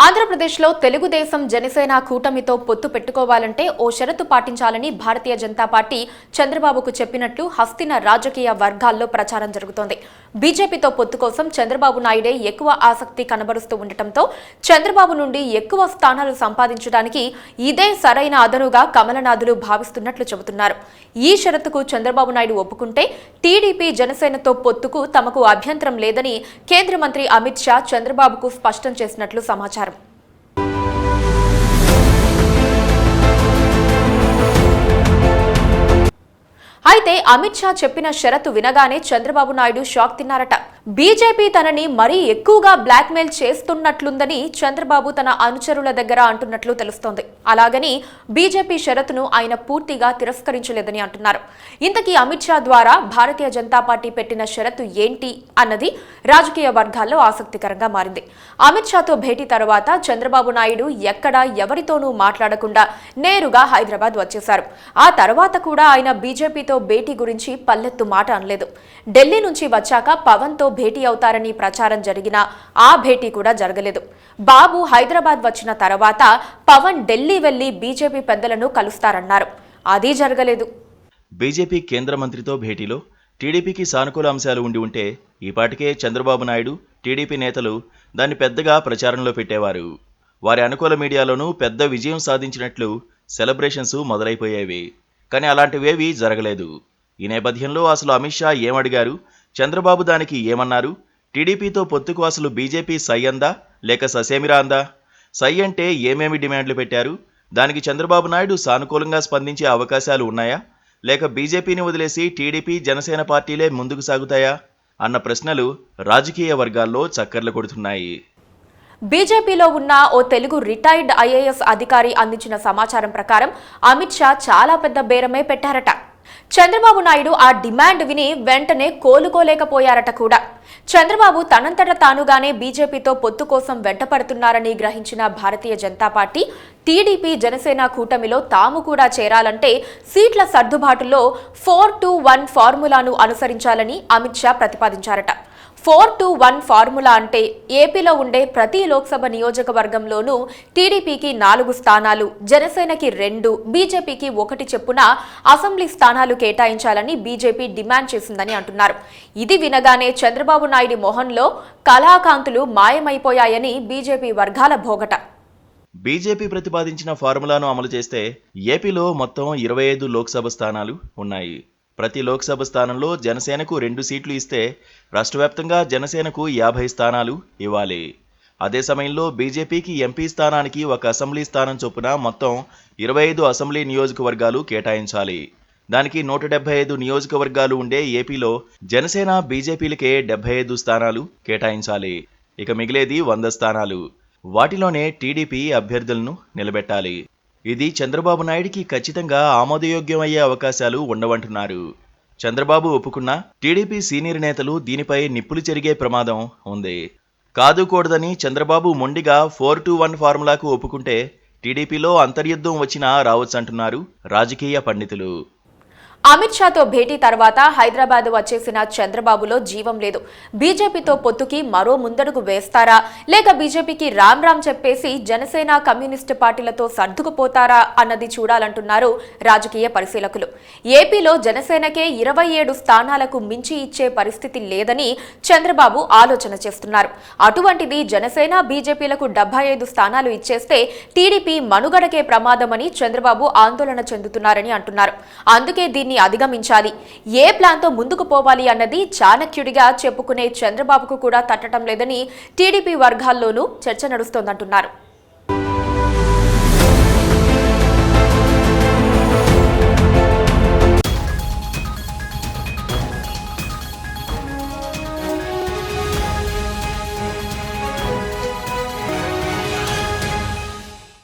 ఆంధ్రప్రదేశ్లో తెలుగుదేశం జనసేన కూటమితో పొత్తు పెట్టుకోవాలంటే ఓ షరతు పాటించాలని భారతీయ జనతా పార్టీ చంద్రబాబుకు చెప్పినట్లు హస్తిన రాజకీయ వర్గాల్లో ప్రచారం జరుగుతోంది. బీజేపీతో పొత్తు కోసం చంద్రబాబు నాయుడే ఎక్కువ ఆసక్తి కనబరుస్తూ ఉండటంతో చంద్రబాబు నుండి ఎక్కువ స్థానాలు సంపాదించడానికి ఇదే సరైన అదనుగా కమలనాథులు భావిస్తున్నట్లు చెబుతున్నారు. ఈ షరతుకు చంద్రబాబు నాయుడు ఒప్పుకుంటే టీడీపీ జనసేనతో పొత్తుకు తమకు అభ్యంతరం లేదని కేంద్ర మంత్రి అమిత్ షా చంద్రబాబుకు స్పష్టం చేసినట్లు సమాచారం. అయితే అమిత్ షా చెప్పిన షరతు వినగానే చంద్రబాబు నాయుడు షాక్ తిన్నారట. బీజేపీ తనని మరీ ఎక్కువగా బ్లాక్మెయిల్ చేస్తున్నట్లుందని చంద్రబాబు తన అనుచరుల దగ్గర అంటున్నట్లు తెలుస్తోంది. అలాగని బీజేపీ షరతును ఆయన పూర్తిగా తిరస్కరించలేదని అంటున్నారు. ఇంతకీ అమిత్ షా ద్వారా భారతీయ జనతా పార్టీ పెట్టిన షరతు ఏంటి అన్నది రాజకీయ వర్గాల్లో ఆసక్తికరంగా మారింది. అమిత్ షాతో భేటీ తర్వాత చంద్రబాబు నాయుడు ఎక్కడా ఎవరితోనూ మాట్లాడకుండా నేరుగా హైదరాబాద్ వచ్చేశారు. ఆ తర్వాత కూడా ఆయన బీజేపీతో భేటీ గురించి పల్లెత్తు మాట అనలేదు. ఢిల్లీ నుంచి వచ్చాక పవన్తో భేటీ అవుతారని ప్రచారం జరిగినా ఆ భేటీ కూడా జరగలేదు. బాబు హైదరాబాద్ వచ్చిన తర్వాత పవన్ ఢిల్లీ వెళ్లి బీజేపీ పెద్దలను కలుస్తారన్నారు. అది జరగలేదు. బీజేపీ కేంద్ర మంత్రితో భేటీలో టీడీపీకి సానుకూల అంశాలు ఉండి ఉంటే ఈపాటికే చంద్రబాబు నాయుడు టీడీపీ నేతలు దాన్ని పెద్దగా ప్రచారంలో పెట్టేవారు. వారి అనుకూల మీడియాలోనూ పెద్ద విజయం సాధించినట్లు సెలబ్రేషన్స్ మొదలైపోయేవి. కానీ అలాంటివేవీ జరగలేదు. ఈ నేపథ్యంలో అసలు అమిత్ షా ఏమడిగారు, చంద్రబాబు దానికి ఏమన్నారు, టీడీపీతో పొత్తుకు అసలు బీజేపీ సై అందా లేక ససేమిరా అందా, సై అంటే ఏమేమి డిమాండ్లు పెట్టారు, దానికి చంద్రబాబు నాయుడు సానుకూలంగా స్పందించే అవకాశాలు ఉన్నాయా, లేక బీజేపీని వదిలేసి టీడీపీ జనసేన పార్టీలే ముందుకు సాగుతాయా అన్న ప్రశ్నలు రాజకీయ వర్గాల్లో చక్కర్లు కొడుతున్నాయి. బీజేపీలో ఉన్న ఓ తెలుగు రిటైర్డ్ ఐఏఎస్ అధికారి అందించిన సమాచారం ప్రకారం అమిత్ షా చాలా పెద్ద బేరమే పెట్టారట. చంద్రబాబు నాయుడు ఆ డిమాండ్ విని వెంటనే కోలుకోలేకపోయారట కూడా. చంద్రబాబు తనంతట తానుగానే బీజేపీతో పొత్తు కోసం వెంటపడుతున్నారని గ్రహించిన భారతీయ జనతా పార్టీ టీడీపీ జనసేన కూటమిలో తాము కూడా చేరాలంటే సీట్ల సర్దుబాటులో 4-2-1 ఫార్ములాను అనుసరించాలని అమిత్ షా ప్రతిపాదించారట. 4-2-1 ఫార్ములా అంటే ఏపీలో ఉండే ప్రతి లోక్సభ నియోజకవర్గంలోనూ టీడీపీకి 4 స్థానాలు, జనసేనకి 2, బీజేపీకి 1 చెప్పున అసెంబ్లీ స్థానాలు కేటాయించాలని బీజేపీ డిమాండ్ చేసిందని అంటున్నారు. ఇది వినగానే చంద్రబాబు నాయుడు మొహంలో కళాకాంతులు మాయమైపోయాయని బీజేపీ వర్గాల భోగట. బీజేపీ ప్రతిపాదించిన ఫార్ములాను అమలు చేస్తే ఏపీలో మొత్తం 25 లోక్సభ స్థానాలు ఉన్నాయి. ప్రతి లోక్సభ స్థానంలో జనసేనకు 2 సీట్లు ఇస్తే రాష్ట్ర వ్యాప్తంగా జనసేనకు 50 స్థానాలు ఇవ్వాలి. అదే సమయంలో బీజేపీకి ఎంపీ స్థానానికి 1 అసెంబ్లీ స్థానం చొప్పున మొత్తం 25 అసెంబ్లీ నియోజకవర్గాలు కేటాయించాలి. దానికి 175 నియోజకవర్గాలు ఉండే ఏపీలో జనసేన బీజేపీలకే 75 స్థానాలు కేటాయించాలి. ఇక మిగిలేది 100 స్థానాలు. వాటిలోనే టీడీపీ అభ్యర్థులను నిలబెట్టాలి. ఇది చంద్రబాబు నాయుడికి ఖచ్చితంగా ఆమోదయోగ్యమయ్యే అవకాశాలు ఉండవంటున్నారు. చంద్రబాబు ఒప్పుకున్నా టీడీపీ సీనియర్ నేతలు దీనిపై నిప్పులు చెరిగే ప్రమాదం ఉంది. కాదుకూడదని చంద్రబాబు మొండిగా 4-2-1 ఫార్ములాకు ఒప్పుకుంటే టీడీపీలో అంతర్యుద్ధం వచ్చినా రావచ్చంటున్నారు రాజకీయ పండితులు. అమిత్ షాతో భేటీ తర్వాత హైదరాబాద్ వచ్చేసిన చంద్రబాబులో జీవం లేదు. బీజేపీతో పొత్తుకి మరో ముందడుగు వేస్తారా, లేక బీజేపీకి రామ్ రామ్ చెప్పేసి జనసేన కమ్యూనిస్టు పార్టీలతో సర్దుకుపోతారా అన్నది చూడాలంటున్నారు రాజకీయ పరిశీలకులు. ఏపీలో జనసేనకే 27 స్థానాలకు మించి ఇచ్చే పరిస్థితి లేదని చంద్రబాబు ఆలోచన చేస్తున్నారు. అటువంటిది జనసేన బీజేపీలకు 75 స్థానాలు ఇచ్చేస్తే టీడీపీ మనుగడకే ప్రమాదమని చంద్రబాబు ఆందోళన చెందుతున్నారని అంటున్నారు. అందుకే దీన్ని అధిగమించాలి, ఏ ప్లాన్తో ముందుకు పోవాలి అన్నది చాణక్యుడిగా చెప్పుకునే చంద్రబాబుకు కూడా తట్టడం లేదని టీడీపీ వర్గాల్లోనూ చర్చ నడుస్తోందంటున్నారు.